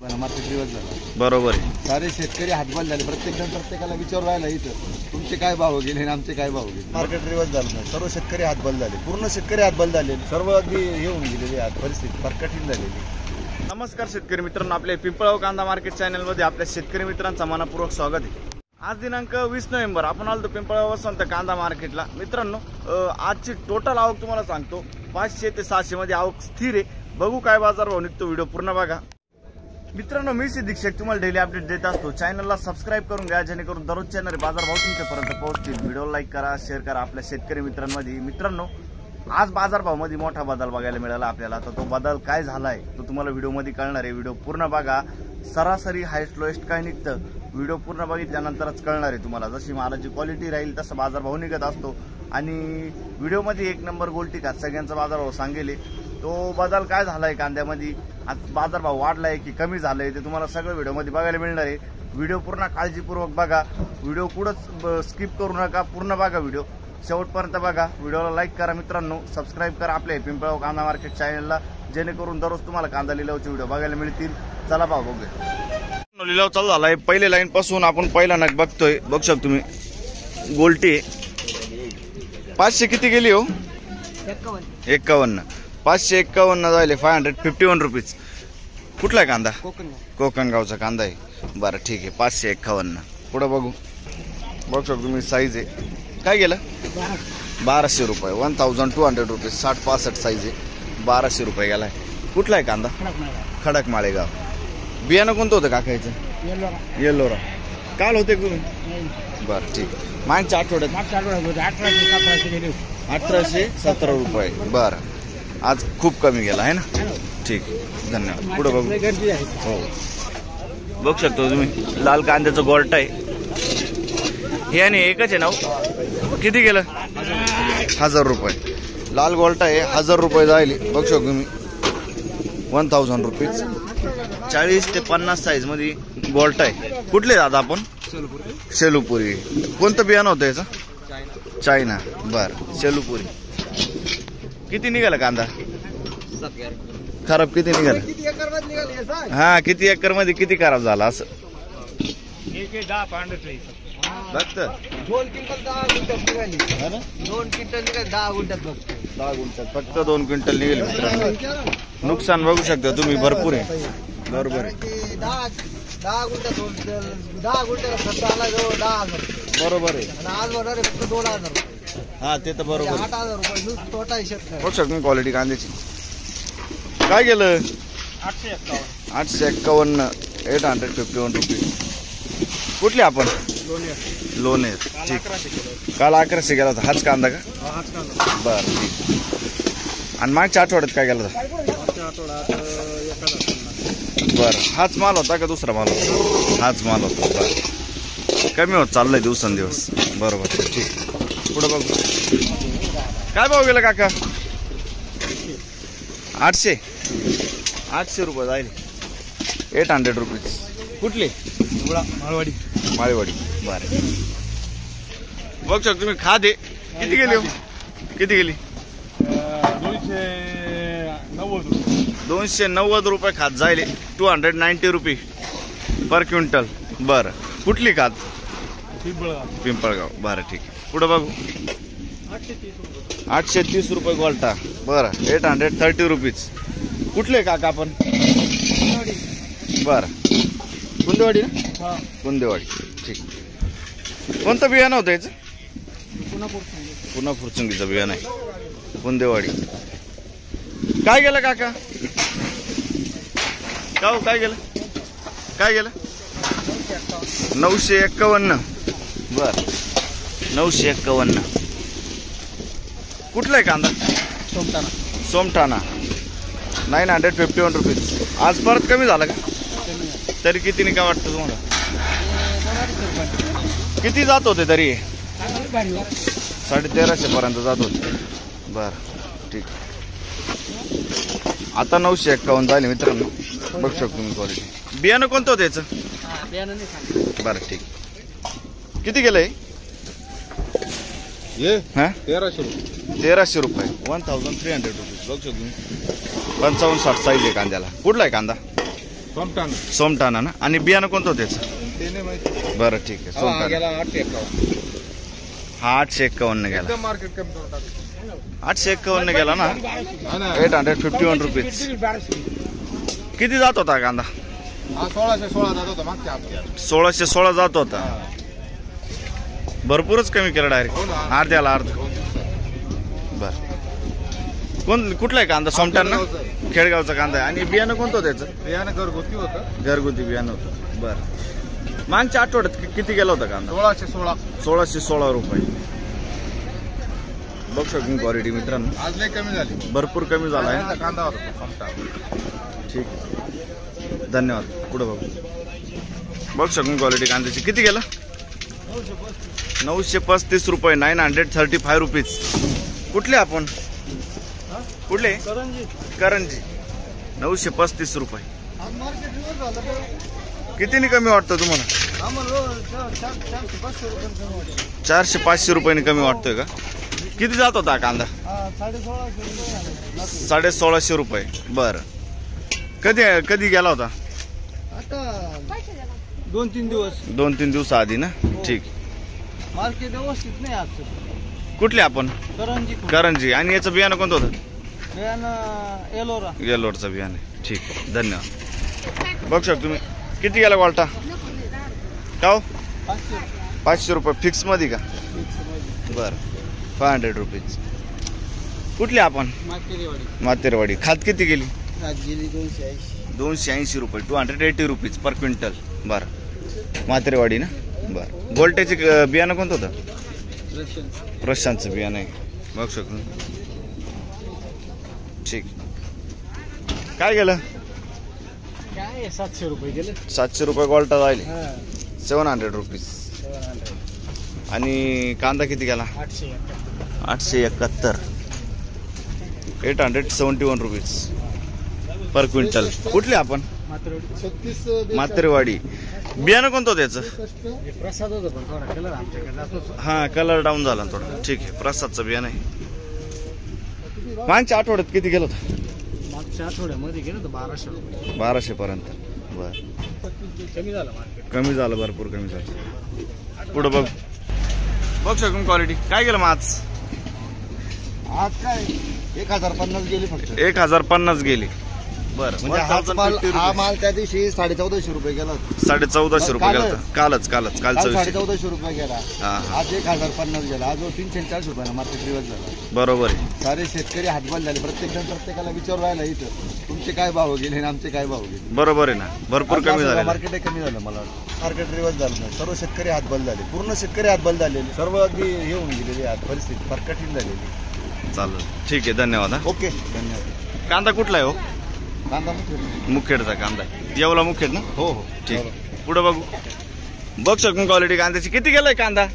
Market reverse झाला. बरोबर आहे. सारे शेतकरी हातबल झाले. प्रत्येकाला विचार राहिला इथं तुमचे काय भाव गेले आणि आमचे काय भाव गेले. मार्केट रिवर्स झालं नाही. सर्व शेतकरी हातबल झाले. पूर्ण शेतकरी हातबल झाले. सर्व अगदी हे होऊन गेलेली आज परिस्थिती फार कठीण झालेली. नमस्कार शेतकरी मित्रांनो, आपल्या पिंपळगाव कांदा मार्केट चॅनलमध्ये आपल्या शेतकरी मित्रांचं मनपूर्वक स्वागत आहे. आज दिनांक 20 नोव्हेंबर आपण आलो पिंपळगाव वसंत कांदा मार्केटला. मित्रांनो, आजची टोटल आवक तुम्हाला सांगतो 500 ते 600 मध्ये आवक स्थिर आहे. बघू काय बाजार भाव निघतो, व्हिडिओ पूर्ण बघा. मित्रांनो, मी सिद्दीक शेख तुम्हाला डेली अपडेट देत असतो. चॅनलला सबस्क्राईब करून घ्या जेणेकरून दररोजच्या येणारे बाजार भाव तुमच्यापर्यंत पोहोचतील. व्हिडिओ लाईक करा, शेअर करा आपल्या शेतकरी मित्रांमध्ये. मित्रांनो, आज बाजारभावामध्ये मोठा बदल बघायला मिळाला आपल्याला. तर तो बदल काय झालाय तो तुम्हाला व्हिडिओमध्ये कळणार आहे. व्हिडिओ पूर्ण बघा. सरासरी हायस्ट लोएस्ट काय निघतं व्हिडिओ पूर्ण बघितल्यानंतरच कळणार आहे तुम्हाला. जशी मालाची क्वालिटी राहील तसा बाजारभाव निघत असतो. आणि व्हिडिओमध्ये एक नंबर गोल्टी का सगळ्यांचा बाजारभाव सांगेल. तो बदल काय झालाय कांद्यामध्ये, आज बाजारभाव वाढलाय की कमी झालाय ते तुम्हाला सगळं व्हिडिओमध्ये बघायला मिळणार आहे. व्हिडिओ पूर्ण काळजीपूर्वक बघा. व्हिडिओ कुठंच स्किप करू नका, पूर्ण बघा व्हिडिओ शेवटपर्यंत बघा. व्हिडिओला लाईक करा मित्रांनो, सबस्क्राईब करा आपल्या पिंपळगाव कांदा मार्केट चॅनलला जेणेकरून दररोज तुम्हाला कांदा लिलावचे व्हिडिओ बघायला मिळतील. चला भाव बघूया. लिलाव चालू झालाय. पहिले लाईन पासून आपण पहिला नग बघतोय. बघू शकतो तुम्ही गोल्टी 500 किती गेली हो? 51. 551 झाले. 551 रुपीज. कुठला आहे कांदा? कोकणगावचा कांदा आहे. बरं ठीक आहे. 551. पुढे बघू. बघू शकतो तुम्ही साईज आहे. काय गेलं? 1200 रुपये. 1200 रुपीज. 60-65 साईज आहे. 1200 रुपये गेलाय. कुठला आहे कांदा? खडक माळेगाव. बियाणं कोणतं होतं काकायचं? येल्लोरा. काल होते तुम्ही? बरं ठीक. मागच्या आठवड्यात 1817 रुपये. बरं, आज खूप कमी गेला आहे ना. ठीक आहे, धन्यवाद. पुढे बघू. हो, बघू शकतो तुम्ही लाल कांद्याचं गोल्ट आहे हे. आणि एकच आहे ना. किती गेलं? 1000 रुपये. लाल गोल्ट आहे. 1000 रुपये जाईल. बघू शकतो तुम्ही 1000 रुपीज. 40 ते 50 साईज मध्ये गोल्ट आहे. कुठले दादा आपण? शेलूपुरी. कोणतं बियाणं होतं याचं? चायना. बर, शेलूपुरी. किती निघाला कांदा? खराब किती निघाला? हा, किती एकर मध्ये किती खराब झाला असं? फक्त 2 क्विंटल 10 गुंठ्यात निघाली. 2 क्विंटल निघाली 10 गुंठ्यात. 10 गुंठ्यात फक्त 2 क्विंटल निघाले मित्रांनो. नुकसान बघू शकता तुम्ही, भरपूर आहे. बरोबर आहे. 10 गुंठ्यात 10 गुंठ्याला खर्च आला जवळ 10,000. बरोबर आहे. आणि आज होणार आहे फक्त 2,000 रुपये. हा, ते तर बरोबर. 8,000 रुपये तोटा आहे शेतकरी. बघू शकतो क्वालिटी कांद्याची. काय गेलं? 851. 851 रुपीज. कुठले आपण? लोणेर. ठीक. काल 1100 गेला होता. हाच कांदा का? बर ठीक. आणि मागच्या आठवड्यात काय गेला होता? बर, हाच माल होता का दुसरा माल होता? हाच माल होता. बर, कमी होत चाललंय दिवसेंदिवस. बरोबर ठीक. पुढे बघू. काय भाव गेला काका? 800 रुपये जाईल. 800 रुपीज. कुठले? माळवाडी. माळेवाडी. बरं, बघू शकतो तुम्ही. खाद आहे. किती गेली हो? किती गेली? 290 रुपये खाद जाईल. 290 रुपये पर क्विंटल. बरं, कुठली खाद? पिंपळगाव. बरं ठीक आहे. पुढे बघू. 830 रुपये गोल्टा. बरं, 830 रुपीज. कुठले काका आपण? बरं, कुंदेवाडी ना? कुंदेवाडी. ठीक. कोणतं बियाणं होतं याचं? पुन्हा फुरचुंगीचं बियाणं आहे. कुंदेवाडी. काय गेलं काका? काय गेलं? काय गेलं? 951. बर, 951. कुठला आहे कांदा? सोमठाणा. 951 रुपीज. आज परत कमी झाला का? तरी किती नाही का वाटतं तुम्हाला? किती जात होते तरी? 1350 पर्यंत जात होते. बर ठीक. आता 951 झाले मित्रांनो. बघू शकतो तुम्ही क्वालिटी. बियाणं कोणतं होतं याचं? बरं ठीक. किती गेलंय? 1300 रुपये. 1300 रुपीज. बघू शकतो तुम्ही. 55-60 साईज आहे कांद्याला. कुठला आहे कांदा? सोमटाणा ना. आणि बियाणं कोणतं होतं त्याचं? ते नाही माहिती. बरं ठीक आहे. सोमटाणा गेला 851. हा 851 गेला. मार्केट कमी 851 गेला ना. 851 रुपीज. किती जात होता कांदा? हा 1616 जात होता मागच्या हप्त्यात. 1616 जात होता. भरपूरच कमी केलं डायरेक्ट. अर्ध्याला अर्ध. बर. कुठला आहे कांदा? सोमटाणा खेडगावचा कांदा आहे. आणि बियाणं कोणतं होतं त्याचं? बियाणं घरगुती होतं. घरगुती बियाणं होतं. बरं. मागच्या आठवड्यात किती गेला होता कांदा? 1616. 1616 रुपये. बघ शकून क्वालिटी मित्रांनो, आज लय कमी झाली. भरपूर कमी झाला आहे. कांदा होता सोमटा. ठीक आहे, धन्यवाद. पुढे बघू. बघ शकून क्वालिटी कांद्याची. किती गेला? 935 रुपये. 935 रुपीज. कुठले आपण? कुठले? करंजी. 935 रुपये. कितीने कमी वाटतं तुम्हाला? 400-500 रुपयाने कमी वाटतोय का? किती जात होता कांदा? 1650 रुपये. बरं. कधी गेला होता? आता 2-3 दिवस. 2-3 दिवस आधी ना. ठीक. मार्केट व्यवस्थित नाही आज. कुठले आपण? करंजी. आणि याचं बियाणं कोणतं होतं? येलोरचं बियाणं. ठीक आहे, धन्यवाद. बघ शकतो तुम्ही. किती गेला क्वालटा? का हो? 500 रुपये फिक्स मध्ये का? बरं. 500 रुपीज. कुठली आपण? मातेरवाडी. खात किती गेली? 280 रुपये. 280 रुपीज पर क्विंटल. बरं. मातेरवाडी ना. बरं. गोल्टेचे बियाणं कोणतं होतं? प्रशांतचं बियाणं आहे. बघ शकतो. ठीक. काय गेलं? 700 रुपये गेले. 700 रुपये गोल्टा जायले. 700 रुपीज. आणि कांदा किती गेला? 871. 871 रुपीज पर क्विंटल. कुठले आपण? मातेरवाडी. बियाणं कोणतं त्याचं? प्रसाद होतं पण थोडा कलर आमच्याकडे. हा कलर डाऊन झाला थोडा. ठीक आहे, प्रसादचं बियाणं आहे. मागच्या आठवड्यात किती गेलं होतं? मागच्या आठवड्यामध्ये गेलं तर 1200 रुपये. 1200 पर्यंत. बर. कमी झालं मार्केट. कमी झालं, भरपूर कमी झालं. पुढं बघ शकून क्वालिटी. काय गेलं मग आज काय 1050 गेली फक्त. 1050 गेली. बरं. म्हणजे हा माल त्या दिवशी 1450 रुपये गेला. 1450 रुपये गेला. कालच कालचा विषय. 1450 रुपये गेला. हा. आज 1050 गेला. आज 340 रुपयाला मार्केट रिवर्स झाला. बरोबर आहे. सारे शेतकरी हातबल झाले. प्रत्येकाला विचारून राहिला इथं तुमचे काय भाव गेले आणि आमचे काय भाव गेले. बरोबर आहे ना. भरपूर कमी झालं. मार्केट कमी झालं. मला मार्केट रिवर्स झालं नाही. सर्व शेतकरी हातबल झाले. पूर्ण शेतकरी हातबल झालेले. सर्व अगदी हे होऊन गेलेली आज परिस्थिती फार कठीण झालेली. चालेल. ठीक आहे, धन्यवाद. ओके, धन्यवाद. कांदा कुठला आहे हो? कांदा मुखेडचा कांदा आहे. येवला मुखेड ना. हो हो. ठीक. पुढे बघू. बघ शकून क्वालिटी कांद्याची. किती गेलाय कांदा?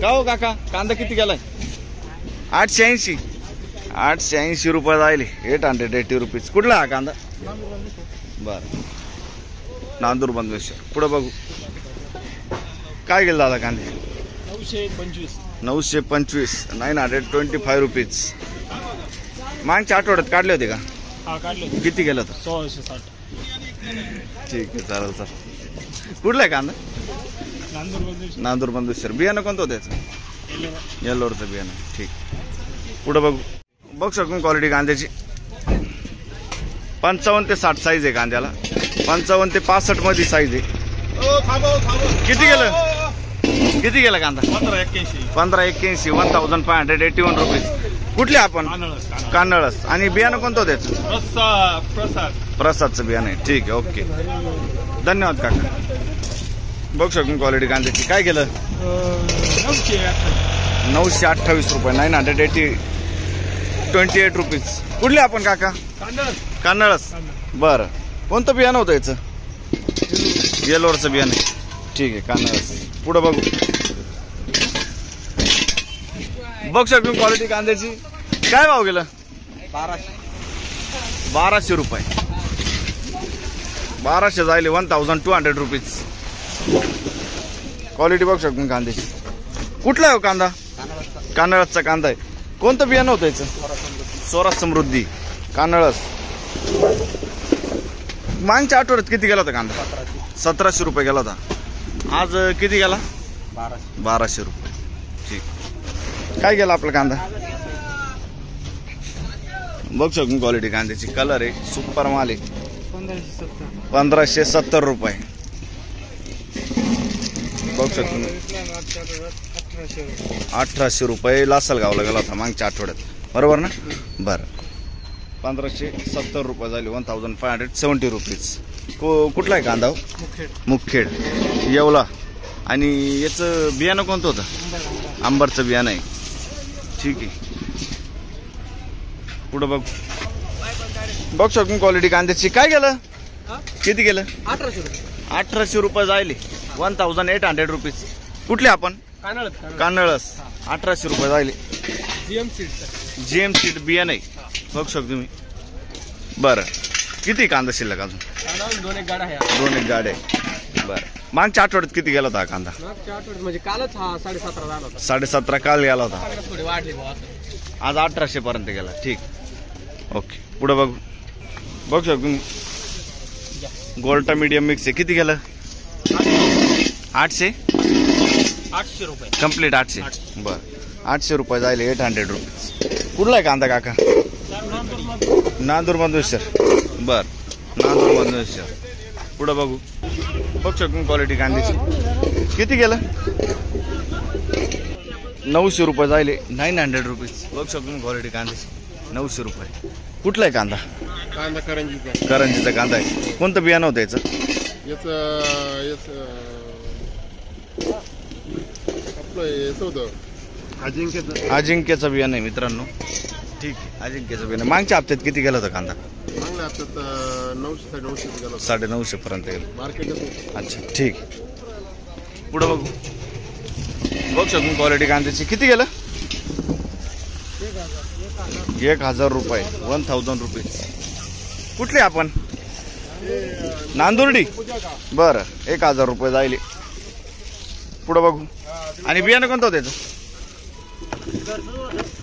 का हो काका, कांदा किती गेलाय? 880. 880 रुपये जायले. 880 रुपीज. कुठला हा कांदा? बर. नांदूर बंदेश्वर. पुढे बघू. काय गेलं दादा कांदे? 925. 925. 925 रुपीज. मागच्या आठवड्यात काढले होते का? हा काढले. किती गेलं तर? 1660. ठीक आहे, चालेल सर. कुठला आहे कांदा? नांदूर बंदेश्वर. बियाणं कोणतं होतं त्याचं? येल्लोरचं बियाणं. ठीक. पुढे बघू. बघ शकून क्वालिटी कांद्याची. 55 ते 60 साईज आहे कांद्याला. 55 ते 65 मध्ये साईज आहे. किती गेलं? किती गेला कांदा? 1581. 1581 रुपीज. कुठले आपण? कान्नळस. आणि बियाणं कोणतं होतं त्याचं? प्रसादचं बियाणं आहे. ठीक आहे, ओके, धन्यवाद काका. बघ शकून क्वालिटी कांद्याची. काय केलं? 928 रुपये. 928 रुपीज. कुठले आपण काका? कान्नळस. बरं. कोणतं बियाणं होतं याचं? येलोरचं बियाणं आहे. ठीक आहे, कान्नळस. पुढे बघू. बघ शकून क्वालिटी कांद्याची. काय भाव गेलं? 1200 रुपये. 1200 जायले. 1200 रुपीज. क्वालिटी बघ शकून कांद्याची. कुठला आहे कांदा? कान्नळसचा कांदा आहे. कोणतं बियाणं होतं याचं? स्वराज समृद्धी. कान्नळस. मागच्या आठवड्यात किती गेला होता कांदा? 1700 रुपये गेला होता. आज किती गेला? 1200 रुपये. ठीक. काय गेला आपला कांदा? बघ शकून क्वालिटी कांद्याची. कलर आहे, सुपर माल आहे. 1570 रुपये. बघ शकून 1800 रुपये लासलगावला गेला होता मागच्या आठवड्यात, बरोबर ना? बरं. 1570 रुपये झाले. 1570 रुपीज. कुठला आहे कांदा? मुखेड. येवला. आणि याचं बियाणं कोणतं होतं? आंबरचं बियाणं आहे. ठीक आहे. पुढं बघ. बघ शकून क्वालिटी कांद्याची. काय गेलं? किती गेलं? 1800 रुपये जायले. 1800 रुपीज. कुठले आपण? कानळस. 1800 रुपये जायले. जीएम सीड बियाणं आहे. बघ शकतो तुम्ही. बरं. किती कांदा शिल्लक अजून? 2 एक गाड्या. बरं. मागच्या आठवड्यात किती गेला होता हा कांदा? म्हणजे कालच हा 17.5 झाला होता. 17.5 काल गेला होता. थोडी वाढली आज 1800 पर्यंत गेला. ठीक. ओके. पुढे बघू. बघ शकतो. गोल्टा मीडियम मिक्स आहे. किती गेलं? 800 रुपये. कम्प्लीट 800. बरं. 800 रुपये जायले. 800 रुपीज. कुठला आहे कांदा काका? नांदूर मधुश्वर. बर. नांदूर मधुश्वर. पुढे बघू. बघ शकून क्वालिटी कांद्याची. किती गेलं? 900 रुपये जायले. 900 रुपीज. बघ शकून क्वालिटी कांद्याची. 900 रुपये. कुठला आहे कांदा? कांदा करंजीचा. करंजीचा कांदा आहे. कोणतं बियाणं होतं याचं? अजिंक्यचं बियाणं आहे मित्रांनो. ठीक आहे. अजिंक्यचं बियाणं. मागच्या हप्त्यात किती गेला होता कांदा? 950 पर्यंत गेला. मार्केट. अच्छा. ठीक. पुढे बघू. बघ शकून क्वालिटी कांद्याची. किती गेलं? 1000 रुपये. 1000 रुपीज. कुठले आपण? नांदुर्डी. बरं. 1000 रुपये जायले. पुढे बघू. आणि बियाणं कोणतं होतं त्याचं?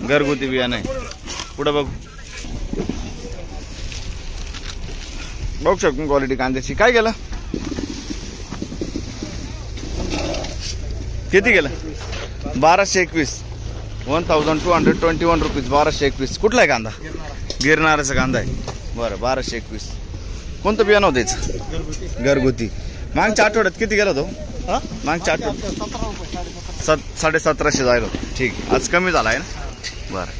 घरगुती बियाणं आहे. पुढे बघू. बघू शकतो क्वालिटी कांद्याची. काय गेलं? किती गेलं? 1221. 1221 रुपीज. 1221. कुठला आहे कांदा? गिरणाराचा कांदा आहे. बरं. 1221. कोणतं बियाणं होतं याचं? घरगुती. मागच्या आठवड्यात किती गेला तो? मागच्या आठवड्यात 1750 जायला होतं. ठीक. आज कमी झाला आहे ना? बरं.